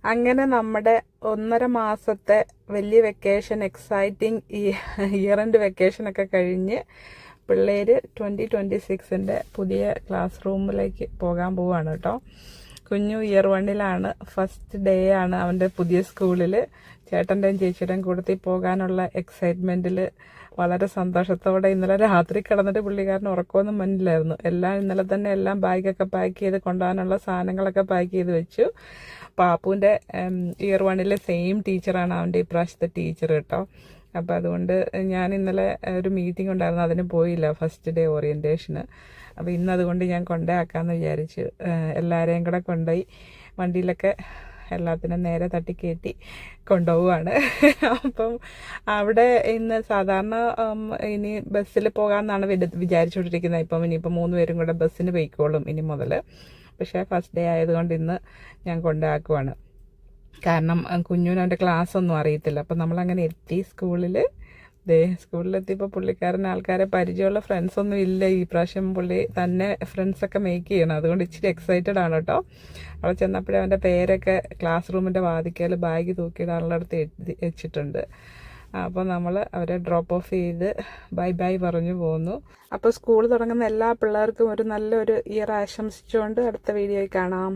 അങ്ങനെ നമ്മുടെ 1.5 മാസത്തെ വലിയ വെക്കേഷൻ, എക്സൈറ്റിംഗ് ഇയർ എൻഡ് വെക്കേഷനൊക്കെ കഴിഞ്ഞ് പിള്ളേർ 2026 പുതിയ ക്ലാസ് റൂമിലേക്ക് പോകാൻ പോവുകയാണ് കേട്ടോ. കുഞ്ഞു ഇയർ 1 ഫസ്റ്റ് ഡേ ആണ് അവൻ്റെ പുതിയ സ്കൂളിൽ. ചേട്ടൻ്റെയും ചേച്ചിയുടെയും കൂടത്തിൽ പോകാനുള്ള എക്സൈറ്റ്മെൻറ്റിൽ വളരെ സന്തോഷത്തോടെ ഇന്നലെ രാത്രി കിടന്നിട്ട് പുള്ളിക്കാരൻ ഉറക്കമൊന്നും മഞ്ഞില്ലായിരുന്നു. ഇന്നലെ തന്നെ എല്ലാം ബാഗൊക്കെ പാക്ക് ചെയ്ത് കൊണ്ടുപോകാനുള്ള സാധനങ്ങളൊക്കെ പാക്ക് ചെയ്ത് വെച്ചു. പാപ്പുവിൻ്റെ ഇയർ 1 സെയിം ടീച്ചറാണ് അവൻ്റെ ഇപ്രാവശ്യത്തെ ടീച്ചർ കേട്ടോ. അപ്പോൾ അതുകൊണ്ട് ഞാൻ ഇന്നലെ ഒരു മീറ്റിംഗ് ഉണ്ടായിരുന്നു, അതിന് പോയില്ല, ഫസ്റ്റ് ഡേ ഓറിയൻറ്റേഷന്. അപ്പോൾ ഇന്നതുകൊണ്ട് ഞാൻ കൊണ്ടുപോയാക്കാമെന്ന് വിചാരിച്ചു. എല്ലാവരെയും കൂടെ കൊണ്ടുപോയി വണ്ടിയിലൊക്കെ എല്ലാത്തിനും നേരെ തട്ടിക്കയറ്റി കൊണ്ടുപോവുകയാണ്. അപ്പം അവിടെ ഇന്ന് സാധാരണ ഇനി ബസ്സിൽ പോകാമെന്നാണ് വിചാരിച്ചുകൊണ്ടിരിക്കുന്നത്. ഇനിയിപ്പോൾ 3 പേരും കൂടെ ബസ്സിന് പോയിക്കോളും ഇനി മുതൽ. പക്ഷേ ഫസ്റ്റ് ഡേ ആയതുകൊണ്ട് ഇന്ന് ഞാൻ കൊണ്ടാക്കുവാണ്. കാരണം കുഞ്ഞുവിന് അവൻ്റെ ക്ലാസ് ഒന്നും അറിയത്തില്ല. അപ്പം നമ്മളങ്ങനെ എത്തി സ്കൂളിലെത്തിയപ്പോൾ പുള്ളിക്കാരൻ ആൾക്കാരെ പരിചയമുള്ള ഫ്രണ്ട്സൊന്നും ഇല്ല. ഈ പ്രാവശ്യം പുള്ളി തന്നെ ഫ്രണ്ട്സൊക്കെ മേക്ക് ചെയ്യണം. അതുകൊണ്ട് ഇച്ചിരി എക്സൈറ്റഡ് ആണ് കേട്ടോ. അവിടെ ചെന്നപ്പോഴേ അവൻ്റെ പേരൊക്കെ ക്ലാസ് റൂമിൻ്റെ വാതിക്കൽ ബാഗ് തൂക്കിയിടാനുള്ളടത്ത് വെച്ചിട്ടുണ്ട്. അപ്പോൾ നമ്മൾ അവരെ ഡ്രോപ്പ് ഓഫ് ചെയ്ത് ബൈ പറഞ്ഞു പോന്നു. അപ്പോൾ സ്കൂൾ തുടങ്ങുന്ന എല്ലാ പിള്ളേർക്കും ഒരു നല്ലൊരു ഇയർ ആശംസിച്ചുകൊണ്ട് അടുത്ത വീഡിയോയിൽ കാണാം.